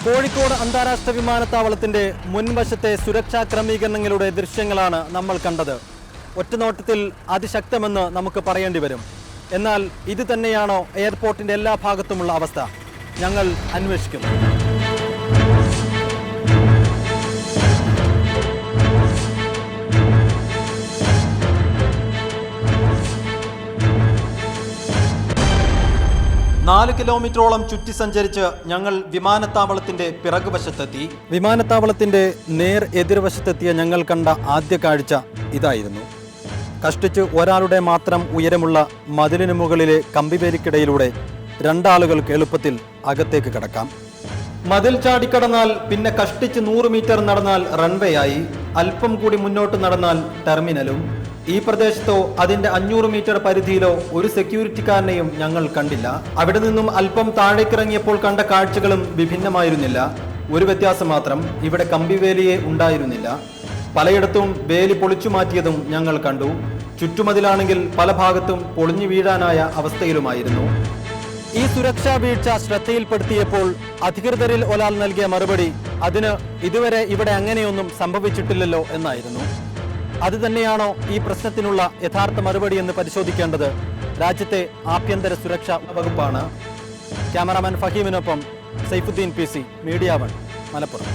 കോഴിക്കോട് അന്താരാഷ്ട്ര വിമാനത്താവളത്തിന്റെ മുൻവശത്തെ സുരക്ഷാ ക്രമീകരണങ്ങളുടെ ദൃശ്യങ്ങളാണ് നമ്മൾ കണ്ടത്. ഒറ്റനോട്ടത്തിൽ അതിശക്തമെന്ന് നമുക്ക് പറയേണ്ടി വരും. എന്നാൽ ഇത് തന്നെയാണോ എയർപോർട്ടിന്റെ എല്ലാ ഭാഗത്തുമുള്ള അവസ്ഥ? ഞങ്ങൾ അന്വേഷിക്കും. നാല് കിലോമീറ്ററോളം ചുറ്റി സഞ്ചരിച്ച് ഞങ്ങൾ വിമാനത്താവളത്തിന്റെ പിറകുവശത്തെത്തി. വിമാനത്താവളത്തിന്റെ നേർ എതിർവശത്തെത്തിയ ഞങ്ങൾ കണ്ട ആദ്യ കാഴ്ച ഇതായിരുന്നു. കഷ്ടിച്ച് ഒരാളുടെ മാത്രം ഉയരമുള്ള മതിലിന് മുകളിലെ കമ്പിവേലിക്കിടയിലൂടെ രണ്ടാളുകൾക്ക് എളുപ്പത്തിൽ അകത്തേക്ക് കടക്കാം. മതിൽ ചാടിക്കടന്നാൽ പിന്നെ കഷ്ടിച്ച് 100 മീറ്റർ നടന്നാൽ റൺവേ ആയി. അല്പം കൂടി മുന്നോട്ട് നടന്നാൽ ടെർമിനലും. ഈ പ്രദേശത്തോ അതിന്റെ 500 മീറ്റർ പരിധിയിലോ ഒരു സെക്യൂരിറ്റിക്കാരനെയും ഞങ്ങൾ കണ്ടില്ല. അവിടെ നിന്നും അല്പം താഴേക്കിറങ്ങിയപ്പോൾ കണ്ട കാഴ്ചകളും വിഭിന്നമായിരുന്നില്ല. ഒരു വ്യത്യാസം മാത്രം, ഇവിടെ കമ്പിവേലിയെ ഉണ്ടായിരുന്നില്ല. പലയിടത്തും വേലി പൊളിച്ചു മാറ്റിയതും ഞങ്ങൾ കണ്ടു. ചുറ്റുമതിലാണെങ്കിൽ പല ഭാഗത്തും പൊളിഞ്ഞു വീഴാനായ അവസ്ഥയിലുമായിരുന്നു. ഈ സുരക്ഷാ വീഴ്ച ശ്രദ്ധയിൽപ്പെടുത്തിയപ്പോൾ അധികൃതരിൽ ഒരാൾ നൽകിയ മറുപടി അതിന് ഇതുവരെ ഇവിടെ അങ്ങനെയൊന്നും സംഭവിച്ചിട്ടില്ലല്ലോ എന്നായിരുന്നു. അത് തന്നെയാണോ ഈ പ്രശ്നത്തിനുള്ള യഥാർത്ഥ മറുപടി എന്ന് പരിശോധിക്കേണ്ടത് രാജ്യത്തെ ആഭ്യന്തര സുരക്ഷാ വകുപ്പാണ്. ക്യാമറാമാൻ ഫഹീമിനൊപ്പം സൈഫുദ്ദീൻ PC, മീഡിയ 1, മലപ്പുറം.